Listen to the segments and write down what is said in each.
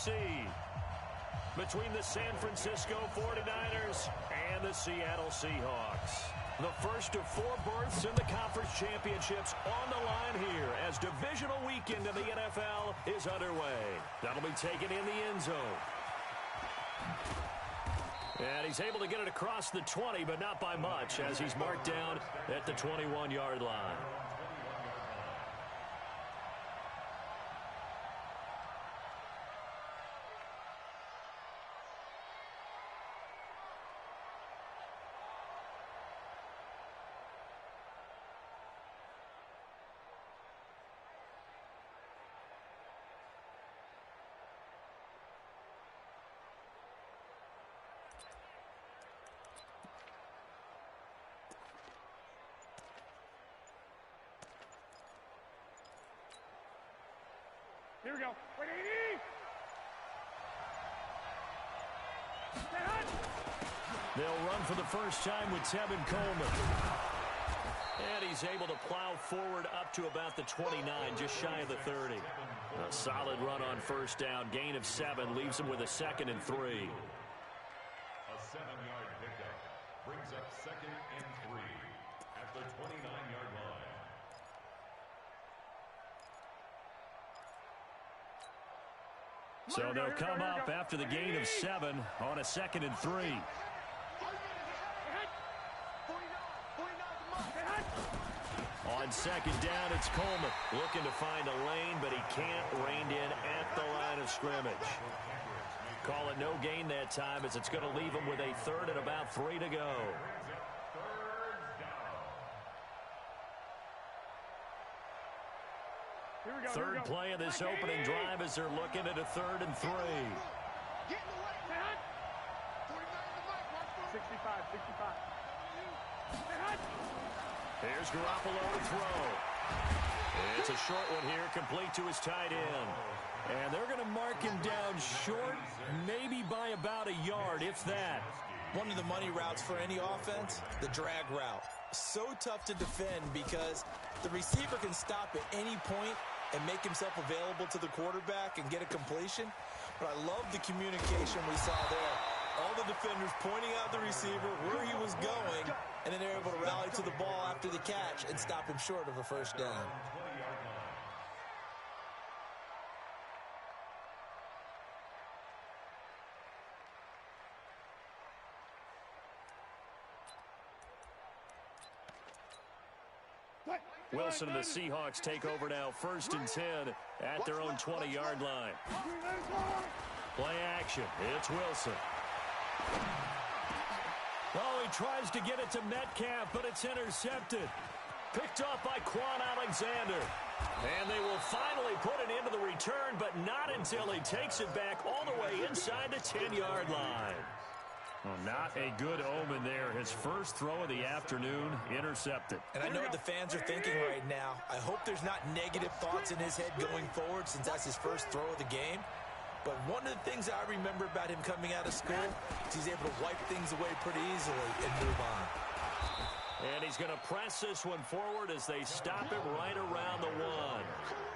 seed between the San Francisco 49ers and the Seattle Seahawks. The first of 4 berths in the conference championships on the line here as divisional weekend in the NFL is underway. That'll be taken in the end zone. And he's able to get it across the 20, but not by much, as he's marked down at the 21-yard line. Here we go. They'll run for the first time with Tevin Coleman. And he's able to plow forward up to about the 29, just shy of the 30. A solid run on first down. Gain of 7 leaves him with a 2nd and 3. A 7-yard pickup brings up 2nd and 3 at the 29-yard line. So they'll come up after the gain of 7 on a 2nd and 3. On 2nd down, it's Coleman looking to find a lane, but he can't rein in at the line of scrimmage. Call it no gain that time, as it's going to leave him with a 3rd and about 3 to go. Third play of this opening drive as they're looking at a 3rd and 3. 65. Here's Garoppolo to throw. It's a short one here, complete to his tight end. And they're going to mark him down short, maybe by about a yard, if that. One of the money routes for any offense, the drag route. So tough to defend because the receiver can stop at any point and make himself available to the quarterback and get a completion. But I love the communication we saw there. All the defenders pointing out the receiver, where he was going, and then they're able to rally to the ball after the catch and stop him short of a first down. Wilson and the Seahawks take over now, 1st and 10 at their own 20-yard line. Play action. It's Wilson. Oh, he tries to get it to Metcalf, but it's intercepted. Picked off by Quan Alexander. And they will finally put it into the return, but not until he takes it back all the way inside the 10-yard line. Well, not a good omen there. His first throw of the afternoon intercepted. And I know what the fans are thinking right now. I hope there's not negative thoughts in his head going forward since that's his first throw of the game. But one of the things I remember about him coming out of school is he's able to wipe things away pretty easily and move on. And he's going to press this one forward as they stop him right around the 1.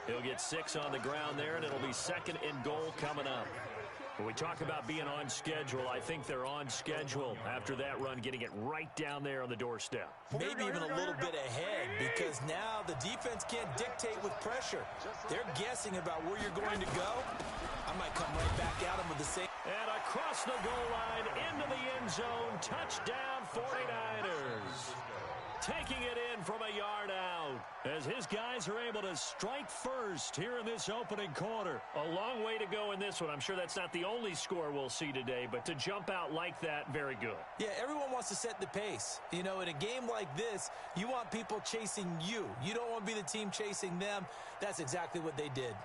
He'll get 6 on the ground there, and it'll be 2nd and goal coming up. When we talk about being on schedule, I think they're on schedule after that run, getting it right down there on the doorstep. Maybe even a little bit ahead, because now the defense can't dictate with pressure. They're guessing about where you're going to go. I might come right back at them with the same. And across the goal line, into the end zone, touchdown 49ers. Taking it in from a yard out as his guys are able to strike first here in this opening quarter. A long way to go in this one. I'm sure that's not the only score we'll see today, but to jump out like that, very good. Yeah, everyone wants to set the pace. You know, in a game like this, you want people chasing you. You don't want to be the team chasing them. That's exactly what they did.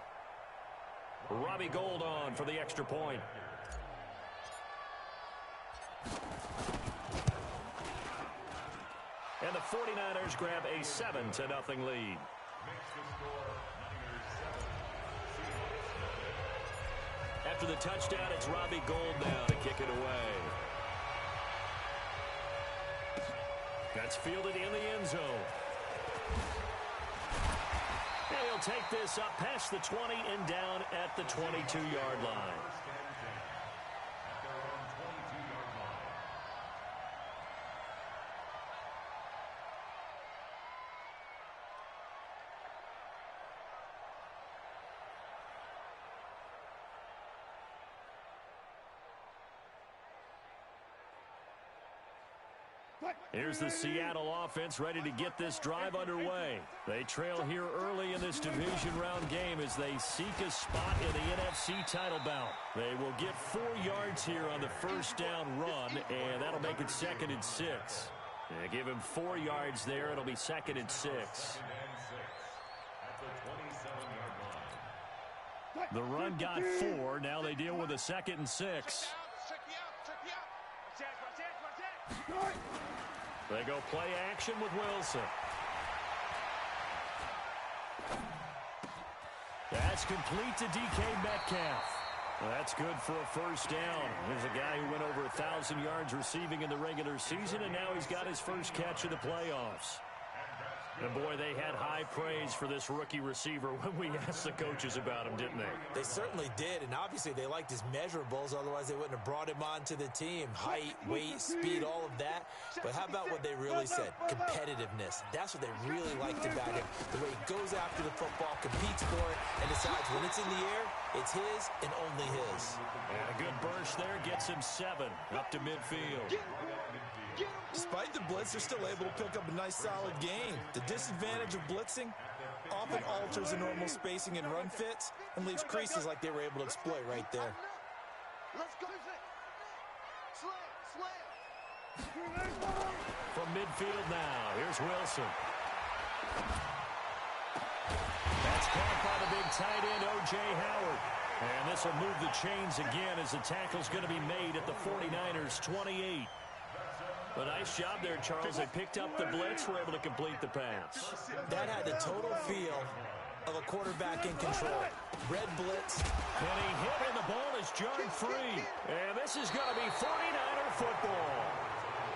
Robbie Gould on for the extra point. And the 49ers grab a 7-0 lead. After the touchdown, it's Robbie Gould now to kick it away. That's fielded in the end zone. And he'll take this up past the 20 and down at the 22-yard line. Here's the Seattle offense ready to get this drive underway. They trail here early in this division round game as they seek a spot in the NFC title bout. They will get 4 yards here on the first down run, and that'll make it 2nd and 6. Yeah, give him 4 yards there. It'll be 2nd and 6. The run got 4. Now they deal with a 2nd and 6. They go play action with Wilson. That's complete to DK Metcalf. That's good for a first down. There's a guy who went over 1,000 yards receiving in the regular season, and now he's got his first catch in the playoffs. And, boy, they had high praise for this rookie receiver when we asked the coaches about him, didn't they? They certainly did, and obviously they liked his measurables. Otherwise, they wouldn't have brought him onto the team. Height, weight, speed, all of that. But how about what they really said? Competitiveness. That's what they really liked about him. The way he goes after the football, competes for it, and decides when it's in the air, it's his and only his. And a good burst there gets him 7 up to midfield. Despite the blitz, they're still able to pick up a nice, solid gain. The disadvantage of blitzing often alters the normal spacing and run fits and leaves creases like they were able to exploit right there. Let's go. From midfield now, here's Wilson. That's caught by the big tight end, O.J. Howard. And this will move the chains again as the tackle's going to be made at the 49ers' 28. A nice job there, Charles. They picked up the blitz, were able to complete the pass. That had the total feel of a quarterback in control. Red blitz. And he hit, and the ball is jarred free. And this is going to be 49er football.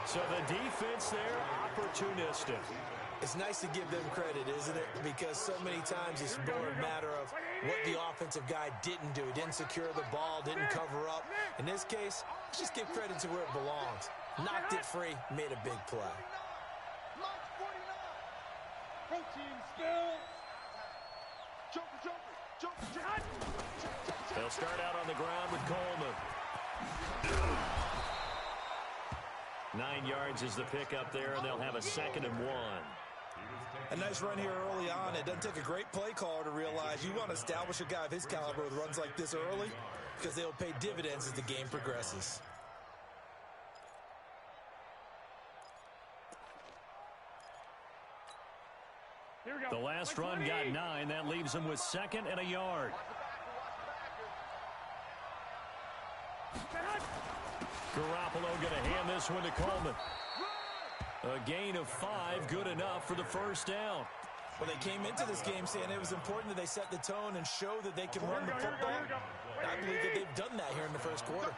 So the defense there, opportunistic. It's nice to give them credit, isn't it? Because so many times it's more a matter of what the offensive guy didn't do. Didn't secure the ball, didn't cover up. In this case, let's just give credit to where it belongs. Knocked it free, made a big play. They'll start out on the ground with Coleman. 9 yards is the pickup there, and they'll have a 2nd and 1. A nice run here early on. It doesn't take a great play caller to realize you want to establish a guy of his caliber with runs like this early because they'll pay dividends as the game progresses. The last run got 9. That leaves him with 2nd and a yard. Garoppolo going to hand this one to Coleman. A gain of 5, good enough for the first down. Well, they came into this game saying it was important that they set the tone and show that they can run the football. And I believe that they've done that here in the first quarter.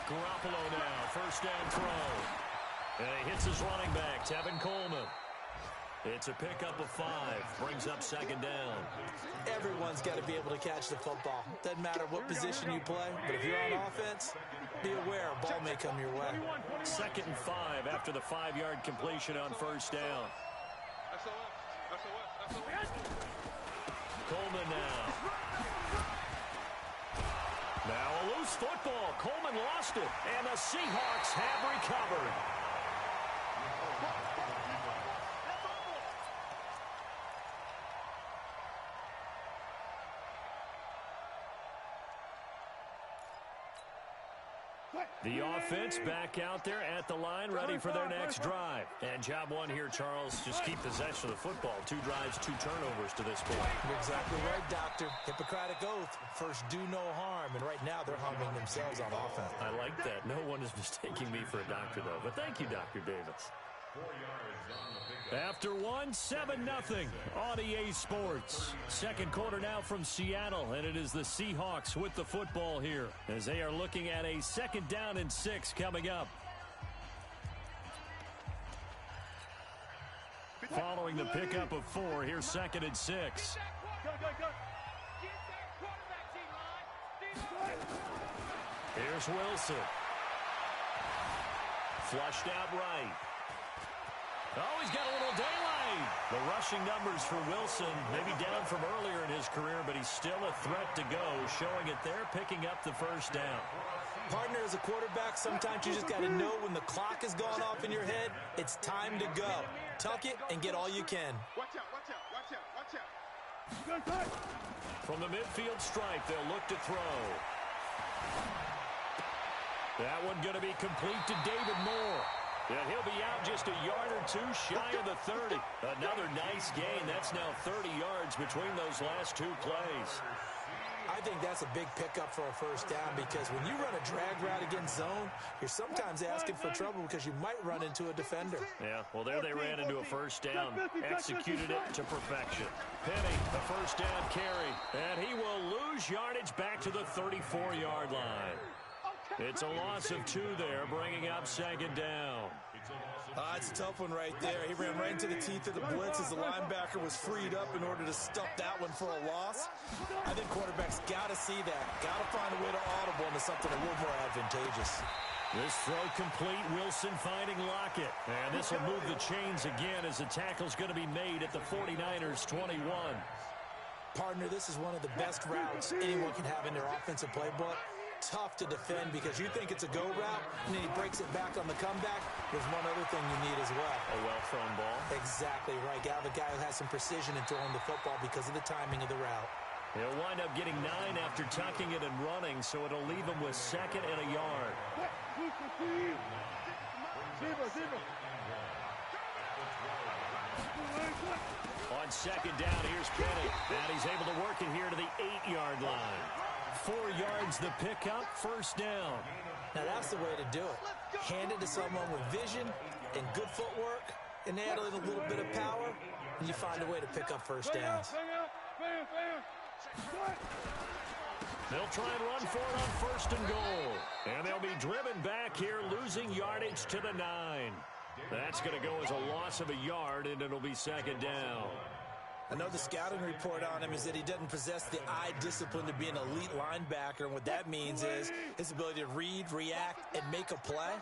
Garoppolo now, first down throw. And he hits his running back, Tevin Coleman. It's a pickup of 5, brings up 2nd down. Everyone's got to be able to catch the football. Doesn't matter what position you play, but if you're on offense, be aware a ball may come your way. 2nd and 5 after the 5-yard completion on first down. Coleman now. Now a loose football. Coleman lost it, and the Seahawks have recovered. The offense back out there at the line, ready for their next drive. And job 1 here, Charles, just keep possession of the football. 2 drives, 2 turnovers to this point. You're exactly right, Doctor. Hippocratic oath. First, do no harm. And right now, they're harming themselves on offense. I like that. No one is mistaking me for a doctor, though. But thank you, Dr. Davis. After 1, 7-0 on EA Sports. Second quarter now from Seattle, and it is the Seahawks with the football here as they are looking at a 2nd down and 6 coming up. Following the pickup of 4, here's 2nd and 6. Here's Wilson. Flushed out right. Oh, he's got a little daylight. The rushing numbers for Wilson, maybe down from earlier in his career, but he's still a threat to go, showing it there, picking up the first down. Partner, as a quarterback, sometimes you just got to know when the clock has gone off in your head, it's time to go. Tuck it and get all you can. Watch out, watch out, watch out, watch out. From the midfield stripe, they'll look to throw. That one going to be complete to David Moore. And he'll be out just a yard or two shy of the 30. Another nice gain. That's now 30 yards between those last 2 plays. I think that's a big pickup for a first down because when you run a drag route against zone, you're sometimes asking for trouble because you might run into a defender. Yeah, well, there they ran into a first down. Executed it to perfection. Penny, the first down carry. And he will lose yardage back to the 34-yard line. It's a loss of 2 there, bringing up 2nd down. It's a tough one right there. He ran right into the teeth of the blitz as the linebacker was freed up in order to stuff that one for a loss. I think quarterbacks got to see that. Got to find a way to audible into something a little more advantageous. This throw complete. Wilson finding Lockett. And this will move the chains again as the tackle's going to be made at the 49ers 21. Partner, this is one of the best routes anyone can have in their offensive playbook. Tough to defend because you think it's a go route, and then he breaks it back on the comeback. There's one other thing you need as well. A well-thrown ball. Exactly right. Got a guy who has some precision in throwing the football because of the timing of the route. He'll wind up getting 9 after tucking it and running, so it'll leave him with 2nd and a yard. On 2nd down, here's Penny. And he's able to work it here to the 8-yard line. 4 yards the pickup, first down. Now that's the way to do it. Hand it to someone with vision and good footwork and add a little bit of power, and you find a way to pick up first downs. They'll try and run for it on 1st and goal. And they'll be driven back here, losing yardage to the 9. That's going to go as a loss of a yard, and it'll be 2nd down. I know the scouting report on him is that he doesn't possess the eye discipline to be an elite linebacker, and what that means is his ability to read, react, and make a play.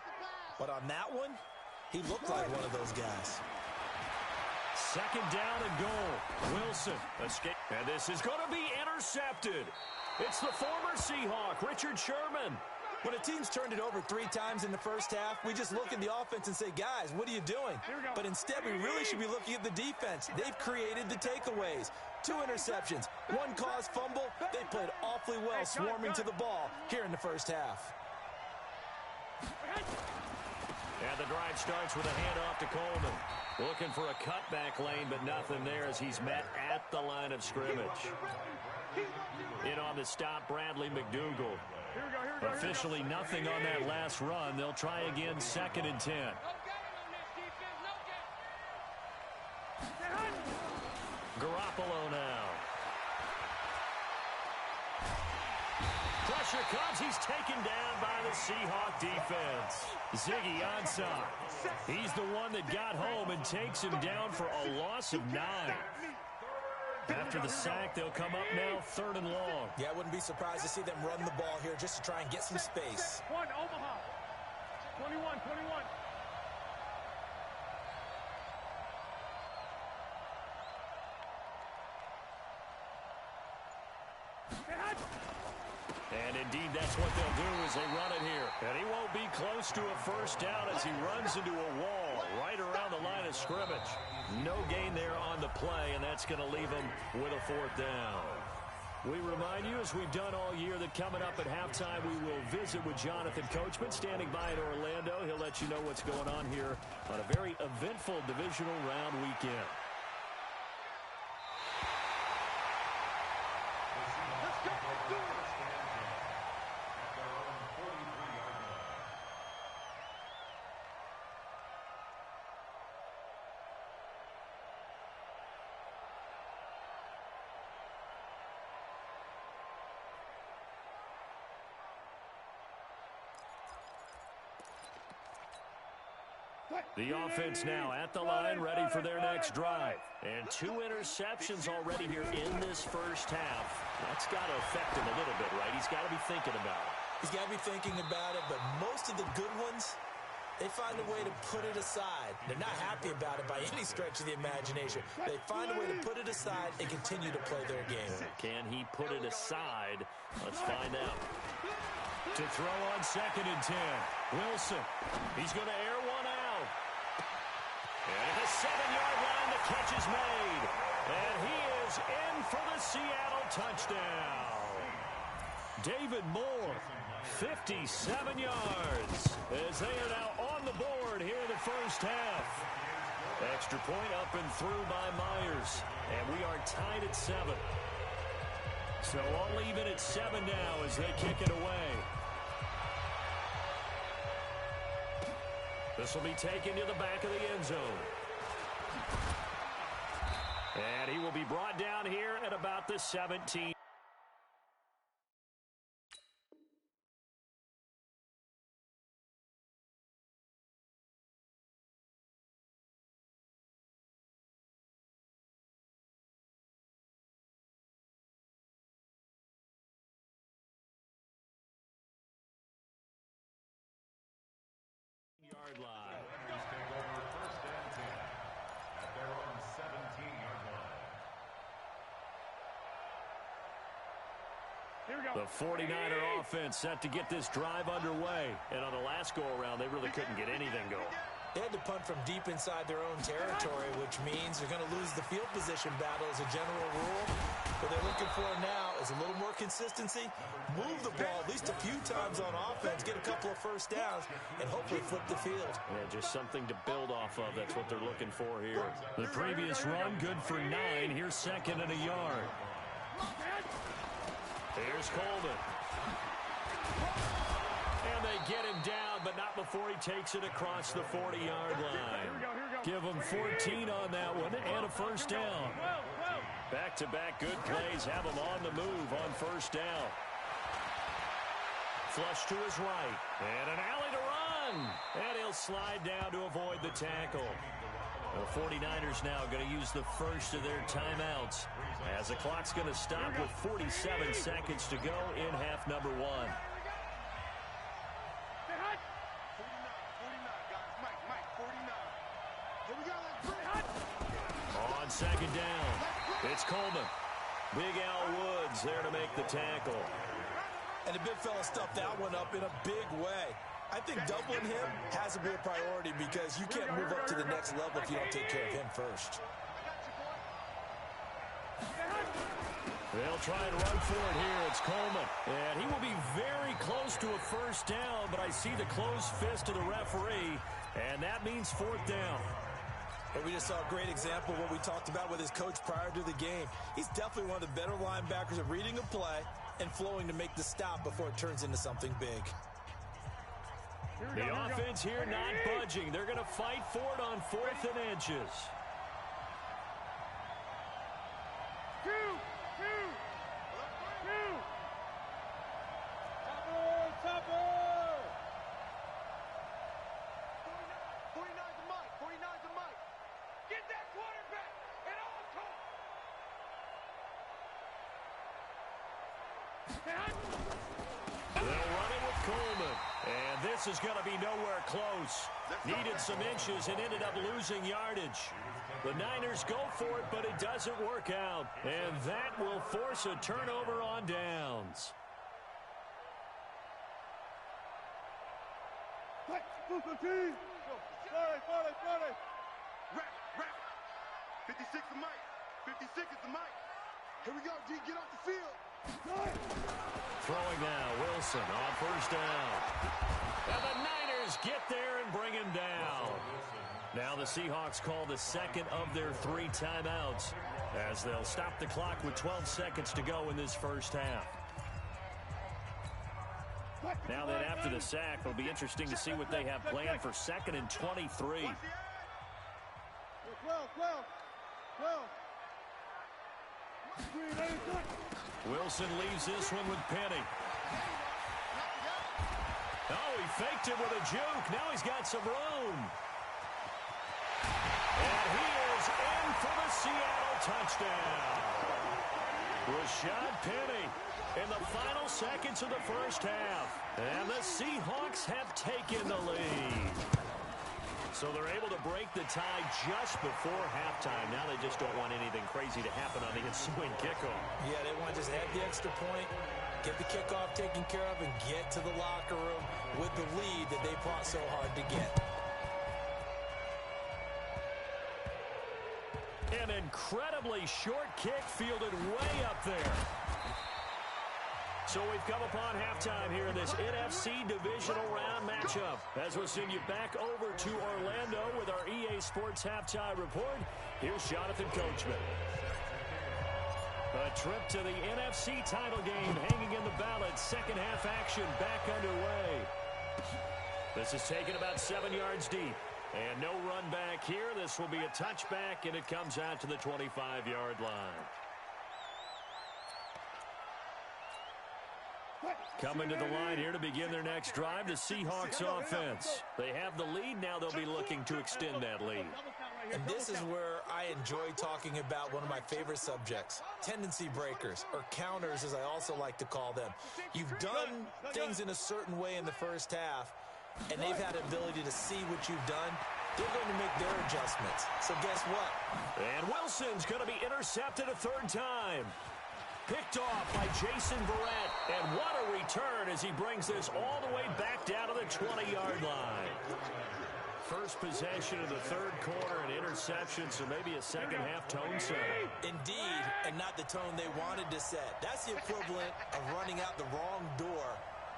But on that one, he looked like one of those guys. 2nd down and goal. Wilson escape. And this is going to be intercepted. It's the former Seahawk, Richard Sherman. When a team's turned it over 3 times in the first half, we just look at the offense and say, guys, what are you doing? But instead, we really should be looking at the defense. They've created the takeaways. 2 interceptions, 1 caused fumble. They played awfully well swarming to the ball here in the first half. And the drive starts with a handoff to Coleman. Looking for a cutback lane, but nothing there as he's met at the line of scrimmage. In on the stop, Bradley McDougal. Officially nothing on that last run. They'll try again, 2nd and 10. Garoppolo now. Pressure comes. He's taken down by the Seahawk defense. Ziggy Ansah. He's the one that got home and takes him down for a loss of 9. After the sack, they'll come up now 3rd and long. Yeah, I wouldn't be surprised to see them run the ball here just to try and get some space. 1, Omaha. 21. And indeed, that's what they'll do as they run it here. And he won't be close to a first down as he runs into a wall right around the line of scrimmage. No gain there on the play, and that's going to leave him with a 4th down. We remind you, as we've done all year, that coming up at halftime, we will visit with Jonathan Coachman standing by in Orlando. He'll let you know what's going on here on a very eventful divisional round weekend. The offense now at the line, ready for their next drive. And 2 interceptions already here in this first half. That's got to affect him a little bit, right? He's got to be thinking about it. He's got to be thinking about it, but most of the good ones, they find a way to put it aside. They're not happy about it by any stretch of the imagination. They find a way to put it aside and continue to play their game. Can he put it aside? Let's find out. To throw on 2nd and 10. Wilson. He's going to air one out. And at the 7-yard line, the catch is made. And he is in for the Seattle touchdown. David Moore, 57 yards, as they are now on the board here in the first half. Extra point up and through by Myers. And we are tied at 7. So all even at 7 now as they kick it away. This will be taken to the back of the end zone. And he will be brought down here at about the 17. Yard line. Take over 1st and 10 at their own 17-yard line. Here we go. The 49er offense set to get this drive underway. And on the last go-around, they really couldn't get anything going. They had to punt from deep inside their own territory, which means they're going to lose the field position battle as a general rule. What they're looking for now is a little more consistency, move the ball at least a few times on offense, get a couple of first downs, and hopefully flip the field. Yeah, just something to build off of. That's what they're looking for here. The previous run, good for 9. Here's 2nd and a yard. Here's Coleman. And they get him down, but not before he takes it across the 40-yard line. Give him 14 on that one and a first down. Back-to-back good plays have him on the move on first down. Flush to his right. And an alley to run. And he'll slide down to avoid the tackle. The 49ers now going to use the first of their timeouts as the clock's going to stop with 47 seconds to go in half number 1. On 2nd down, it's Coleman. Big Al Woods there to make the tackle. And the big fella stuffed that one up in a big way. I think doubling him has to be a priority because you can't move up to the next level if you don't take care of him first. They'll try and run for it here. It's Coleman. And he will be very close to a first down, but I see the closed fist of the referee, and that means 4th down. And we just saw a great example of what we talked about with his coach prior to the game. He's definitely one of the better linebackers at reading a play and flowing to make the stop before it turns into something big. The offense here not budging. They're going to fight for it on 4th and inches. 2. Topper. 49's a mic. 49's a mic. Get that quarterback at all costs. They'll run it with Coleman. And this is going to be nowhere close. Needed some inches and ended up losing yardage. The Niners go for it, but it doesn't work out. And that will force a turnover on downs. Rap. 56 the mic. 56 is the mic. Here we go, G. Get off the field. Throwing now, Wilson on first down. And the Niners get there and bring him down. Now the Seahawks call the 2nd of their 3 timeouts as they'll stop the clock with 12 seconds to go in this first half. Now then, after the sack, it'll be interesting to see what they have planned for 2nd and 23. Wilson leaves this one with Penny. Oh, he faked him with a juke. Now he's got some room. And he is in for the Seattle touchdown. Rashad Penny in the final seconds of the first half. And the Seahawks have taken the lead. So they're able to break the tie just before halftime. Now they just don't want anything crazy to happen on the ensuing kickoff. Yeah, they want to just add the extra point, get the kickoff taken care of, and get to the locker room with the lead that they fought so hard to get. An incredibly short kick fielded way up there. So we've come upon halftime here in this NFC Divisional Round matchup. As we'll send you back over to Orlando with our EA Sports Halftime Report, here's Jonathan Coachman. A trip to the NFC title game hanging in the balance. Second half action back underway. This is taken about 7 yards deep. And no run back here. This will be a touchback, and it comes out to the 25-yard line. Coming to the line here to begin their next drive, the Seahawks offense. They have the lead. Now they'll be looking to extend that lead. And this is where I enjoy talking about one of my favorite subjects, tendency breakers, or counters as I also like to call them. You've done things in a certain way in the first half, and they've had the ability to see what you've done. They're going to make their adjustments. So guess what? And Wilson's going to be intercepted a third time. Picked off by Jason Verrett. And what a return as he brings this all the way back down to the 20-yard line. First possession of the third quarter, an interception, so maybe a second-half tone setter. Indeed, and not the tone they wanted to set. That's the equivalent of running out the wrong door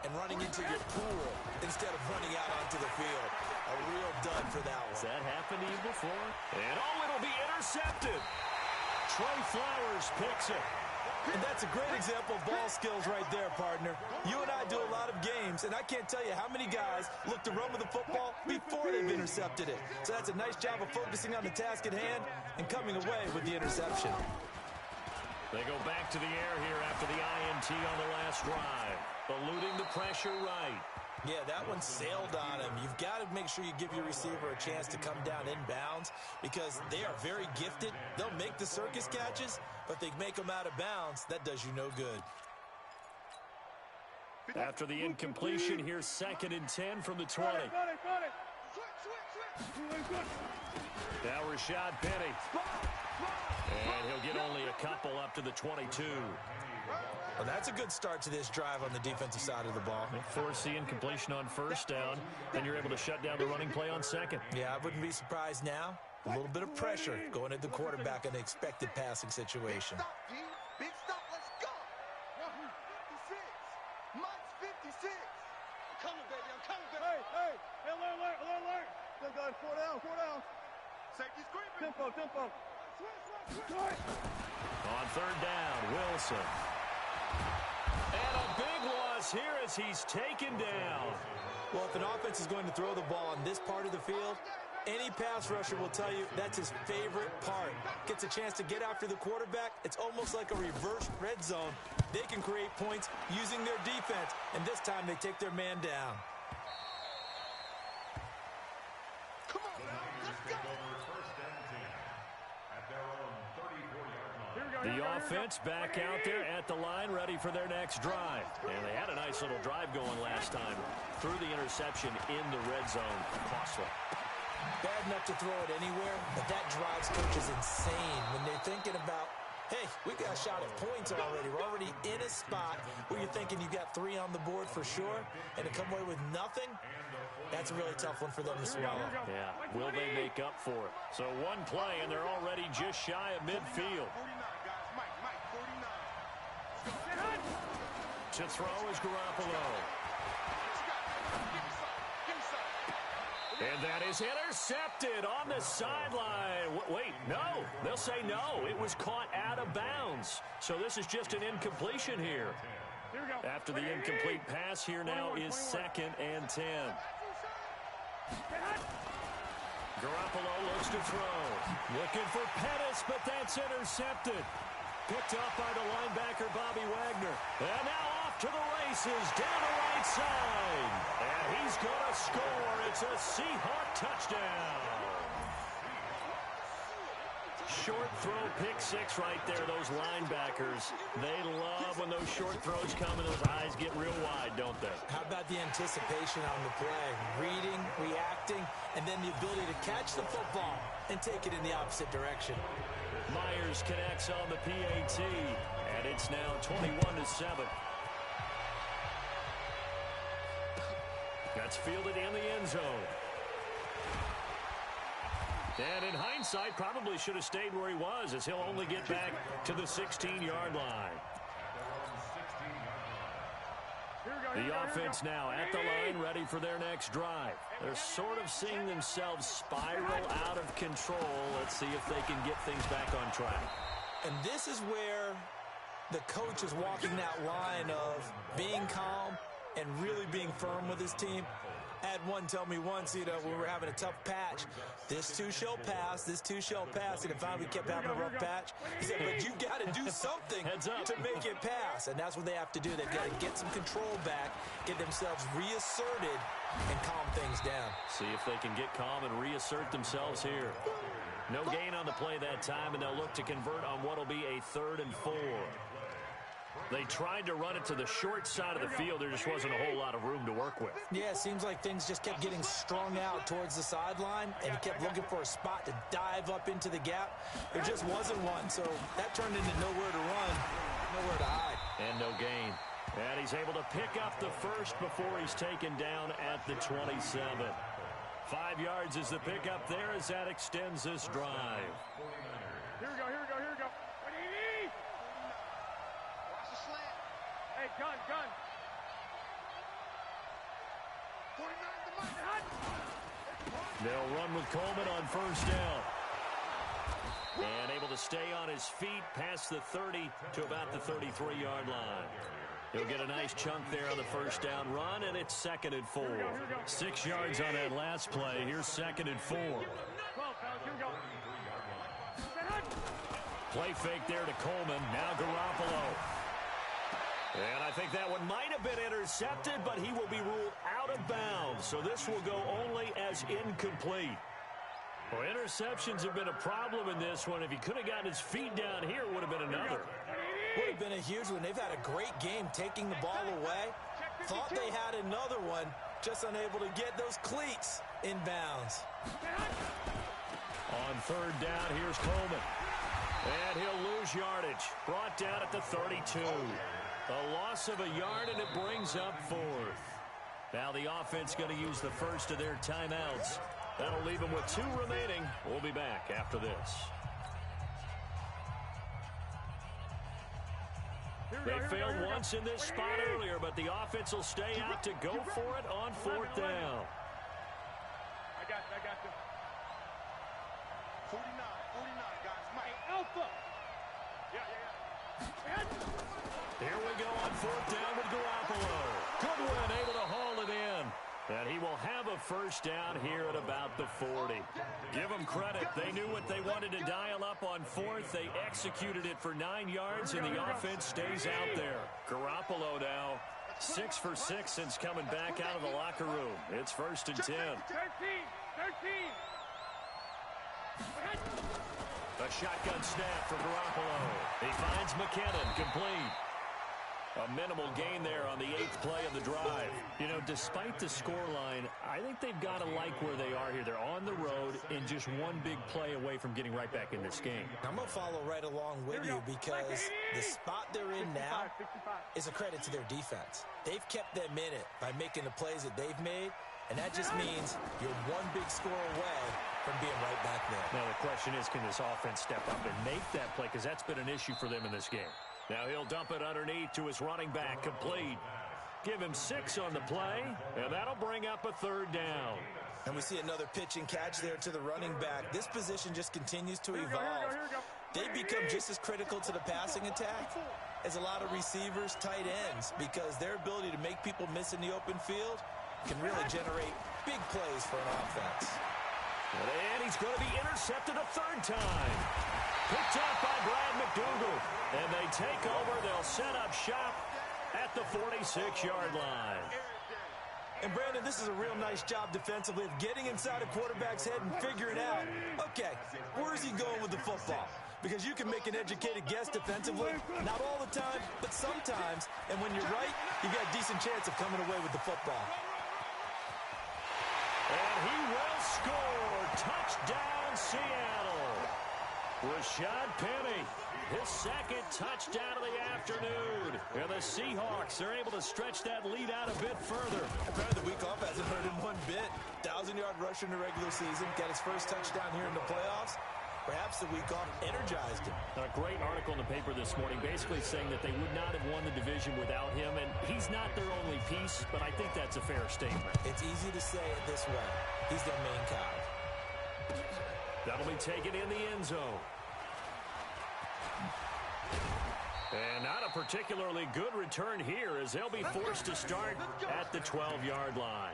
and running into your pool instead of running out onto the field. A real dud for that one. Has that happened to you before? And, oh, it'll be intercepted. Trey Flowers picks it. And that's a great example of ball skills right there, partner. You and I do a lot of games, and I can't tell you how many guys look to run with the football before they've intercepted it. So that's a nice job of focusing on the task at hand and coming away with the interception. They go back to the air here after the INT on the last drive. Eluding the pressure right. Yeah, that one sailed on him. You've got to make sure you give your receiver a chance to come down inbounds because they are very gifted. They'll make the circus catches, but they make them out of bounds. That does you no good. After the incompletion, here's 2nd and 10 from the 20. Now Rashad Penny. And he'll get only a couple up to the 22. Well, that's a good start to this drive on the defensive side of the ball. Force the incompletion on first down, then you're able to shut down the running play on second. Yeah, I wouldn't be surprised now. A little bit of pressure going at the quarterback in an expected passing situation. Big stop, let's go. 56. Mike's 56. I'm coming, baby, I'm coming, baby. Hey, alert. Good guys, 4 down. Safety screaming. Tempo. On third down, Wilson. And a big loss here as he's taken down. Well, if an offense is going to throw the ball on this part of the field, any pass rusher will tell you that's his favorite part. Gets a chance to get after the quarterback. It's almost like a reverse red zone. They can create points using their defense, and this time they take their man down. Come on, now, let's go. The offense back out there at the line, ready for their next drive. And they had a nice little drive going last time. Threw the interception in the red zone. Costly. Bad enough to throw it anywhere, but that drives coaches insane when they're thinking about, hey, we got a shot at points already. We're already in a spot where you're thinking you got 3 on the board for sure, and to come away with nothing, that's a really tough one for them to swallow. Yeah, will they make up for it? So one play, and they're already just shy of midfield. 49, guys. Mike, 49. To throw is Garoppolo. And that is intercepted on the sideline. Wait, no. They'll say no. It was caught out of bounds. So this is just an incompletion here. After the incomplete pass, here now is 2nd and 10. Garoppolo looks to throw. Looking for Pettis, but that's intercepted. Picked up by the linebacker, Bobby Wagner. And now off to the races, down the right side. And he's going to score. It's a Seahawk touchdown. short throw pick six right there. Those linebackers, they love when those short throws come and those eyes get real wide, don't they? How about the anticipation on the play? Reading, reacting, and then the ability to catch the football and take it in the opposite direction. Myers connects on the PAT, and it's now 21-7. That's fielded in the end zone. And in hindsight, probably should have stayed where he was, as he'll only get back to the 16-yard line. The offense now at the line, ready for their next drive. They're sort of seeing themselves spiral out of control. Let's see if they can get things back on track. And this is where the coach is walking that line of being calm and really being firm with his team. I had one tell me once, when we were having a tough patch, this too shall pass, this too shall pass, and if we kept having a rough patch, he said, but you got to do something to make it pass, and that's what they have to do. They've got to get some control back, get themselves reasserted, and calm things down. See if they can get calm and reassert themselves here. No gain on the play that time, and they'll look to convert on what will be a 3rd and 4. They tried to run it to the short side of the field. There just wasn't a whole lot of room to work with. Yeah, it seems like things just kept getting strung out towards the sideline, and he kept looking for a spot to dive up into the gap. There just wasn't one, so that turned into nowhere to run, nowhere to hide. And no gain. And he's able to pick up the first before he's taken down at the 27. 5 yards is the pickup there as that extends this drive. Here we go, here we go, here we go. Hey, gun. 49 They'll run with Coleman on first down. And able to stay on his feet past the 30 to about the 33-yard line. He'll get a nice chunk there on the first down run, and it's 2nd and 4. 6 yards on that last play. Here's 2nd and 4. Play fake there to Coleman. Now Garoppolo. And I think that one might have been intercepted, but he will be ruled out of bounds. So this will go only as incomplete. Well, interceptions have been a problem in this one. If he could have gotten his feet down here, it would have been another. Would have been a huge one. They've had a great game taking the ball away. Thought they had another one, just unable to get those cleats in bounds. On 3rd down, here's Coleman. And he'll lose yardage. Brought down at the 32. A loss of a yard, and it brings up 4th. Now the offense going to use the first of their timeouts. That'll leave them with 2 remaining. We'll be back after this. They failed once in this spot earlier, but the offense will stay out to go for it on 4th down. I got you. 49, guys. Mike. Alpha. Yeah. Here we go on 4th down with Garoppolo. Goodwin able to haul it in. And he will have a first down here at about the 40. Give them credit. They knew what they wanted to dial up on 4th. They executed it for 9 yards, and the offense stays out there. Garoppolo now 6 for 6 since coming back out of the locker room. It's 1st and 10. 13. A shotgun snap for Garoppolo. He finds McKinnon, complete. A minimal gain there on the 8th play of the drive. You know, despite the scoreline, I think they've got to like where they are here. They're on the road and just one big play away from getting right back in this game. I'm going to follow right along with you because the spot they're in now is a credit to their defense. They've kept them in it by making the plays that they've made, and that just means you're one big score away from being right back there. Now the question is, can this offense step up and make that play? Because that's been an issue for them in this game. Now he'll dump it underneath to his running back, complete. Give him 6 on the play, and that'll bring up a 3rd down. And we see another pitch and catch there to the running back. This position just continues to evolve. They become just as critical to the passing attack as a lot of receivers, tight ends, because their ability to make people miss in the open field can really generate big plays for an offense. And he's going to be intercepted a 3rd time. Picked up by Brad McDougal. And they take over. They'll set up shop at the 46-yard line. And, Brandon, this is a real nice job defensively of getting inside a quarterback's head and figuring out, okay, where is he going with the football? Because you can make an educated guess defensively, not all the time, but sometimes. And when you're right, you got a decent chance of coming away with the football. And he will score. Touchdown, Seattle. Rashad Penny, his second touchdown of the afternoon. And the Seahawks are able to stretch that lead out a bit further. Apparently the week off hasn't hurt him one bit. 1,000-yard rusher in the regular season. Got his first touchdown here in the playoffs. Perhaps the week off energized him. A great article in the paper this morning basically saying that they would not have won the division without him. And he's not their only piece, but I think that's a fair statement. It's easy to say it this way. He's their main cog. That'll be taken in the end zone. And not a particularly good return here as they'll be forced to start at the 12-yard line.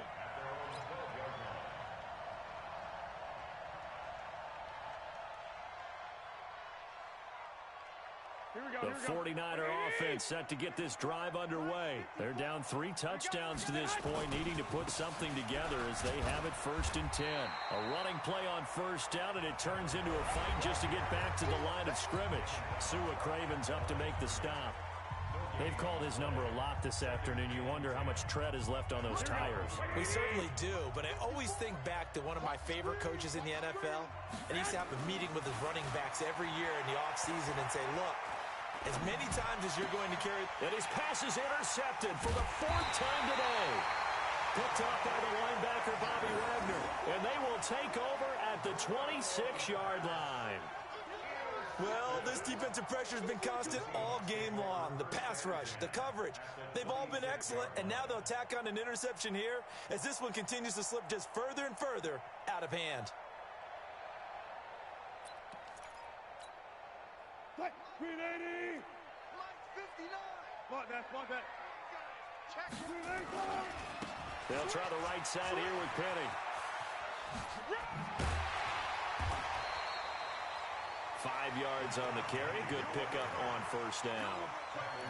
The 49er offense set to get this drive underway. They're down 3 touchdowns to this point, needing to put something together as they have it 1st and 10. A running play on 1st down, and it turns into a fight just to get back to the line of scrimmage. Sua Craven's up to make the stop. They've called his number a lot this afternoon. You wonder how much tread is left on those tires. We certainly do, but I always think back to one of my favorite coaches in the NFL, and he used to have a meeting with his running backs every year in the offseason and say, look, as many times as you're going to carry... And his pass is intercepted for the 4th time today. Picked up by the linebacker, Bobby Wagner. And they will take over at the 26-yard line. Well, this defensive pressure has been constant all game long. The pass rush, the coverage, they've all been excellent, and now they'll tack on an interception here as this one continues to slip just further and further out of hand. Green 80! Mike 59! Spot that. Check. Green 80! They'll try the right side here with Penny. 5 yards on the carry. Good pickup on 1st down.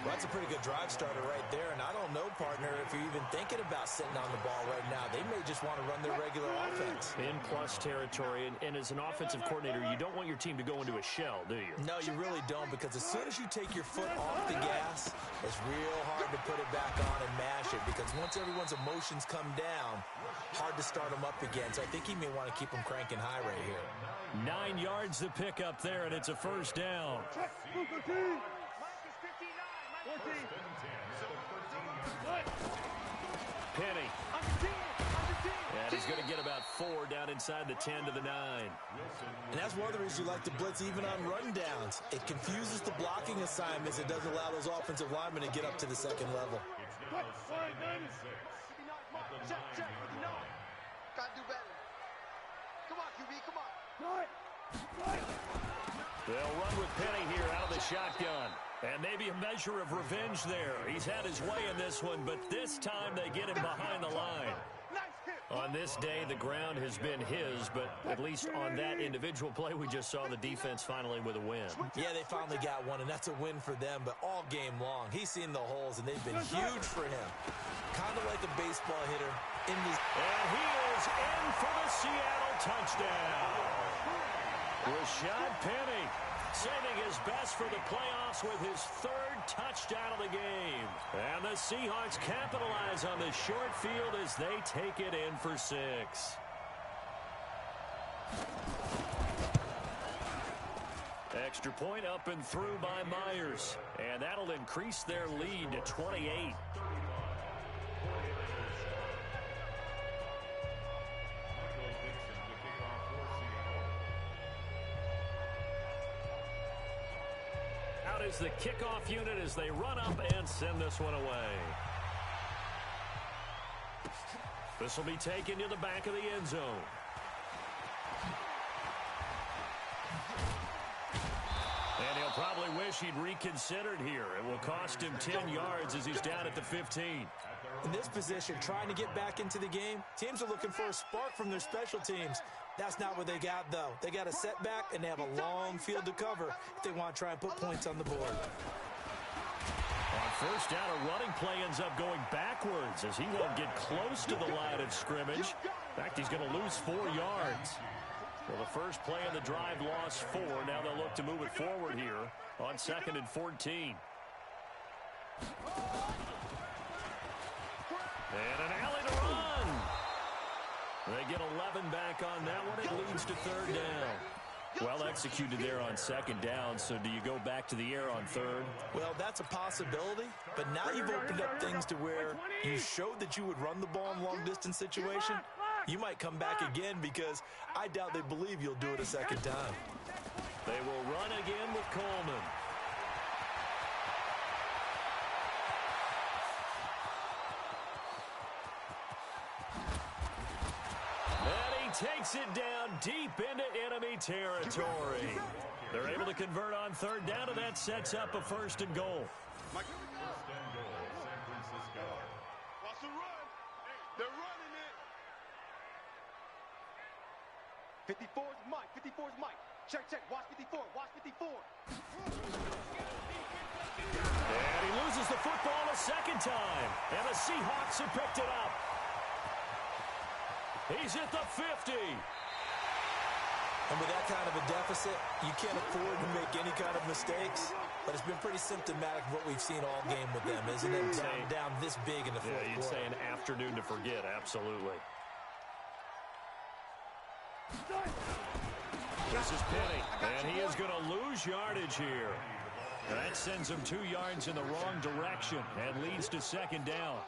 Well, that's a pretty good drive starter right there, and I don't know, partner, if you're even thinking about sitting on the ball right now. They may just want to run their regular offense. In plus territory, and as an offensive coordinator, you don't want your team to go into a shell, do you? No, you really don't, because as soon as you take your foot off the gas, it's real hard to put it back on and mash it, because once everyone's emotions come down, hard to start them up again. So I think he may want to keep them cranking high right here. 9 yards to pick up there, and it's a 1st down. Check. 13. 14. Penny. And he's going to get about 4 down inside the 10 to the 9. And that's one of the reasons you like to blitz even on rundowns. It confuses the blocking assignments. It doesn't allow those offensive linemen to get up to the 2nd level. Check. Gotta do better. Come on, QB, come on. They'll run with Penny here out of the shotgun. And maybe a measure of revenge there. He's had his way in this one, but this time they get him behind the line. On this day, the ground has been his, but at least on that individual play, we just saw the defense finally with a win. Yeah, they finally got one, and that's a win for them, but all game long, he's seen the holes, and they've been huge for him. Kind of like a baseball hitter in this. And he is in for the Seattle touchdown. Rashad Penny saving his best for the playoffs with his 3rd touchdown of the game. And the Seahawks capitalize on the short field as they take it in for 6. Extra point up and through by Myers. And that'll increase their lead to 28. Is the kickoff unit as they run up and send this one away. This will be taken to the back of the end zone. And he'll probably wish he'd reconsidered here. It will cost him 10 yards as he's down at the 15. In this position, trying to get back into the game, teams are looking for a spark from their special teams. That's not what they got, though. They got a setback, and they have a long field to cover if they want to try and put points on the board. On first down, a running play ends up going backwards as he won't get close to the line of scrimmage. In fact, he's going to lose 4 yards. Well, the first play of the drive lost 4. Now they'll look to move it forward here on 2nd and 14. And an alley to run. They get 11 back on that one. It leads to 3rd down. Well executed there on 2nd down, so do you go back to the air on 3rd? Well, that's a possibility, but now you've opened up things to where you showed that you would run the ball in long-distance situation. You might come back again because I doubt they believe you'll do it a 2nd time. They will run again with Coleman. Takes it down deep into enemy territory. They're able to convert on 3rd down, and that sets up a 1st and goal. First and goal, San Francisco. Watch the run. They're running it. 54 is Mike. 54 is Mike. Check, check. Watch 54. Watch 54. And he loses the football a 2nd time. And the Seahawks have picked it up. He's at the 50. And with that kind of a deficit, you can't afford to make any kind of mistakes. But it's been pretty symptomatic of what we've seen all game with them, isn't it? Down this big in the 4th quarter. Yeah, you'd say an afternoon to forget, absolutely. This is Penny, and he is going to lose yardage here. That sends him 2 yards in the wrong direction and leads to 2nd down.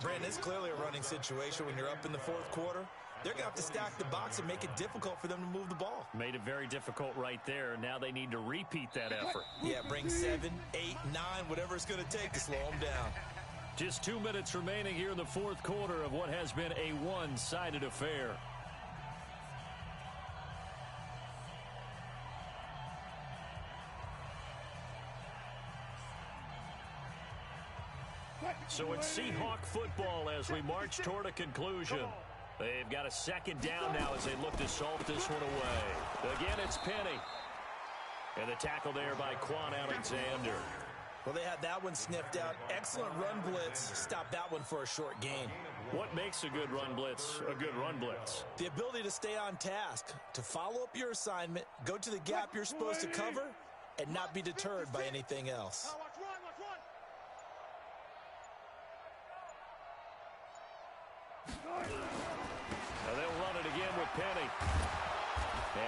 Brandon, it's clearly a running situation when you're up in the 4th quarter. They're going to have to stack the box and make it difficult for them to move the ball. Made it very difficult right there. Now they need to repeat that effort. Yeah, bring 7, 8, 9, whatever it's going to take to slow them down. Just 2 minutes remaining here in the 4th quarter of what has been a one-sided affair. So it's Seahawk football as we march toward a conclusion. They've got a 2nd down now as they look to salt this one away. Again, it's Penny. And the tackle there by Quan Alexander. Well, they had that one sniffed out. Excellent run blitz. Stop that one for a short gain. What makes a good run blitz a good run blitz? The ability to stay on task, to follow up your assignment, go to the gap you're supposed to cover, and not be deterred by anything else. Now they'll run it again with Penny.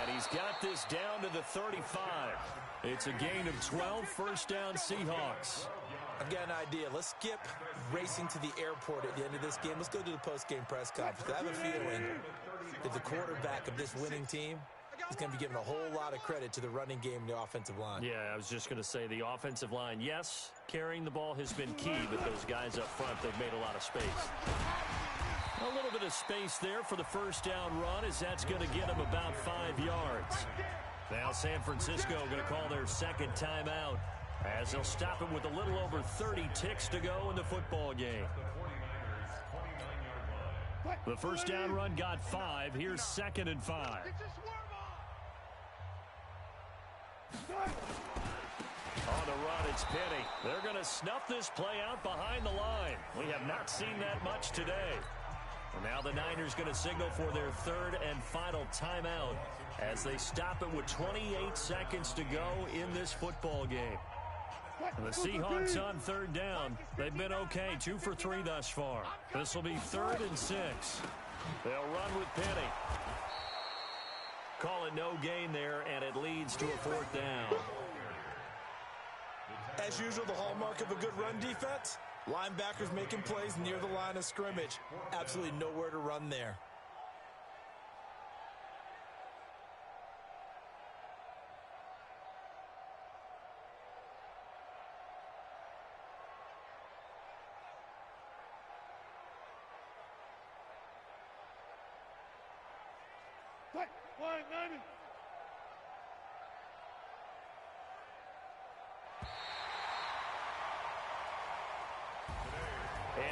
And he's got this down to the 35. It's a gain of 12, 1st down Seahawks. I've got an idea. Let's skip racing to the airport at the end of this game. Let's go to the post-game press conference. I have a feeling that the quarterback of this winning team is going to be given a whole lot of credit to the running game and the offensive line. Yeah, I was just going to say the offensive line, yes, carrying the ball has been key, but those guys up front, they've made a lot of space. A little bit of space there for the 1st down run as that's going to get him about 5 yards. Now San Francisco going to call their 2nd timeout as they'll stop him with a little over 30 ticks to go in the football game. The 1st down run got 5. Here's 2nd and 5. On the run, it's Penny. They're going to snuff this play out behind the line. We have not seen that much today. And now the Niners going to signal for their 3rd and final timeout as they stop it with 28 seconds to go in this football game. And the Seahawks on 3rd down. They've been okay, 2 for 3 thus far. This will be 3rd and 6. They'll run with Penny. Call it no gain there, and it leads to a 4th down. As usual, the hallmark of a good run defense, linebackers making plays near the line of scrimmage. Absolutely nowhere to run there.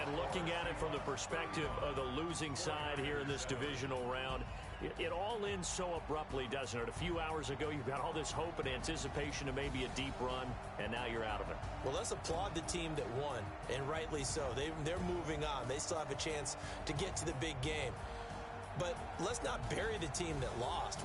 And looking at it from the perspective of the losing side here in this divisional round, It all ends so abruptly, doesn't it? A few hours ago, you've got all this hope and anticipation of maybe a deep run, and now you're out of it. Well, let's applaud the team that won, and rightly so. They're moving on. They still have a chance to get to the big game. But let's not bury the team that lost.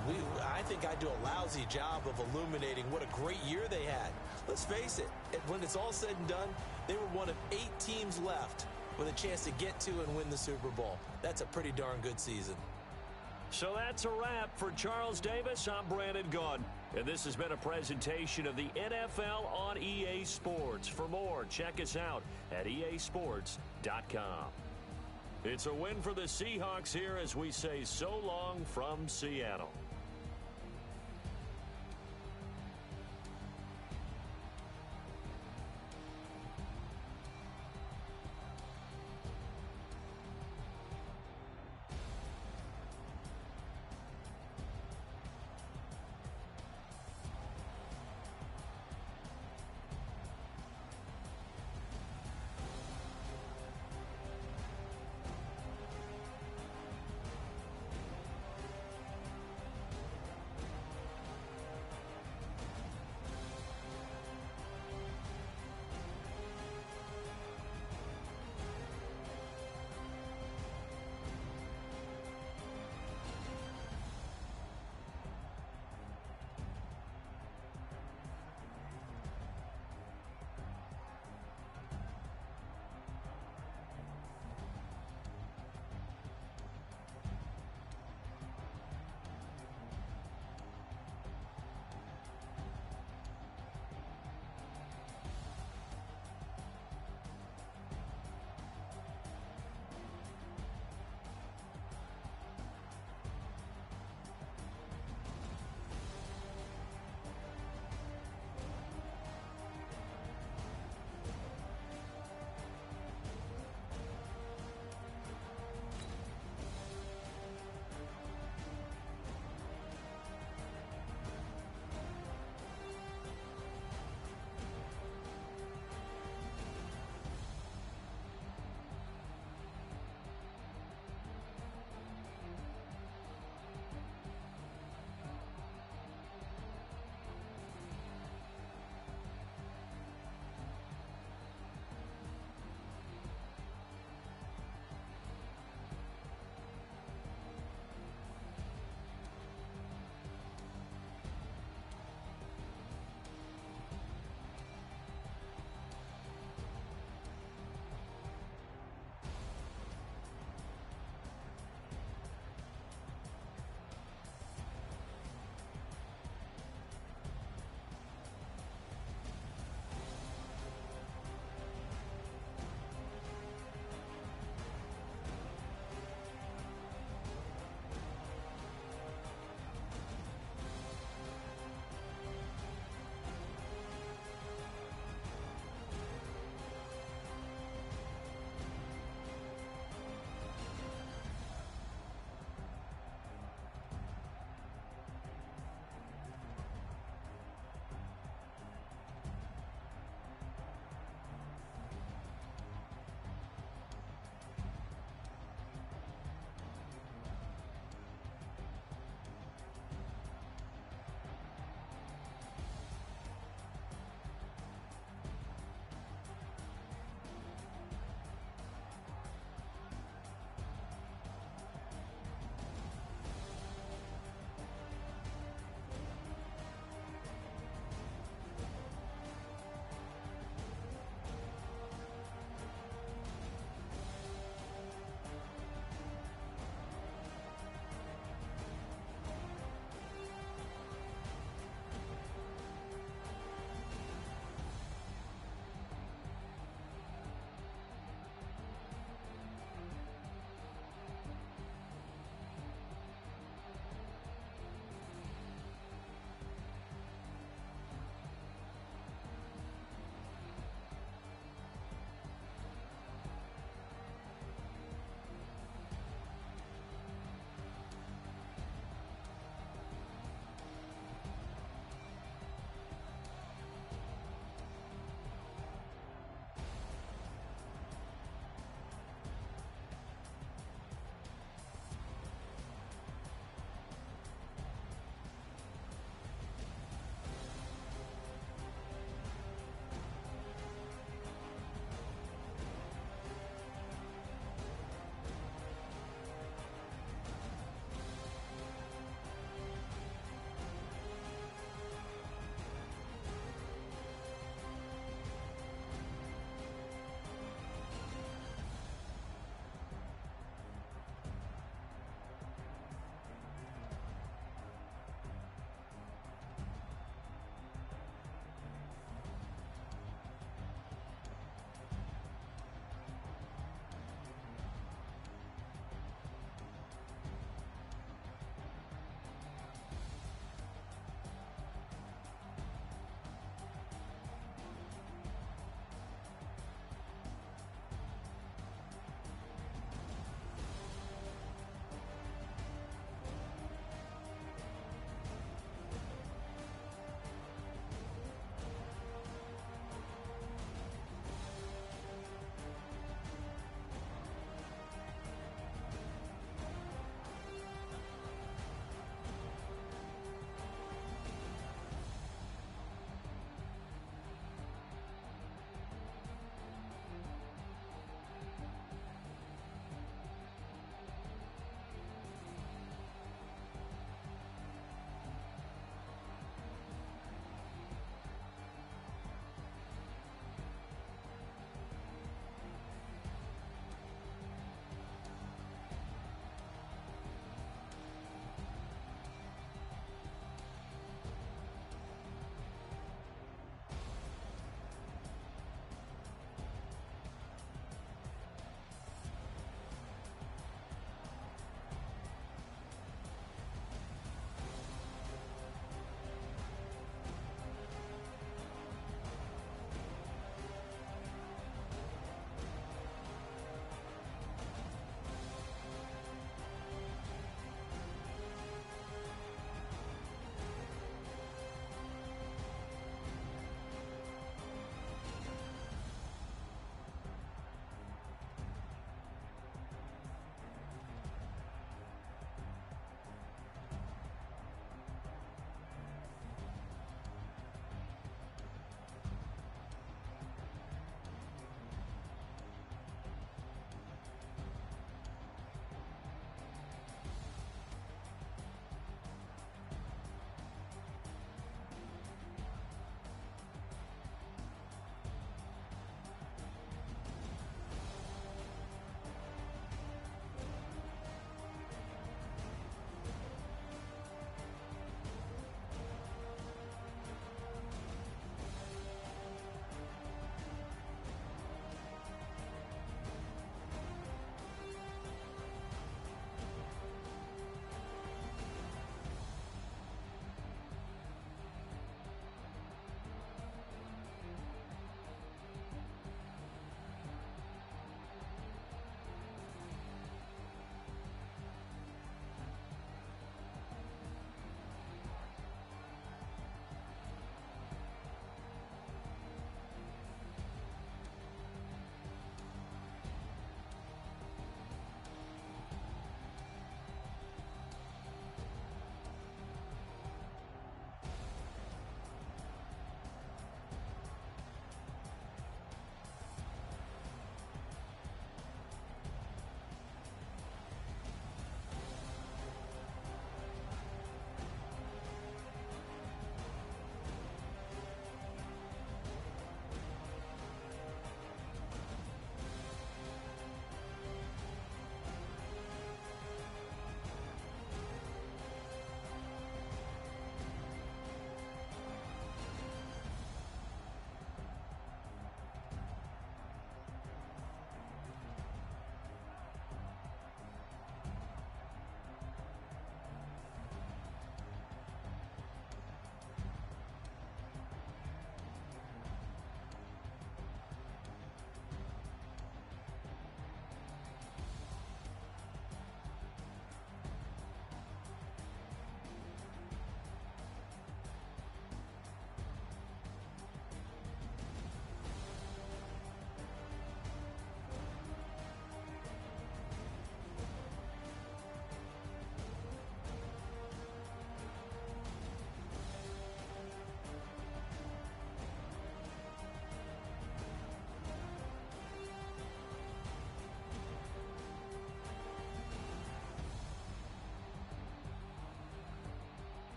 I think I do a lousy job of illuminating what a great year they had. Let's face it, when it's all said and done, they were one of 8 teams left with a chance to get to and win the Super Bowl. That's a pretty darn good season. So that's a wrap for Charles Davis. I'm Brandon Gaudin, and this has been a presentation of the NFL on EA Sports. For more, check us out at easports.com. It's a win for the Seahawks here as we say so long from Seattle.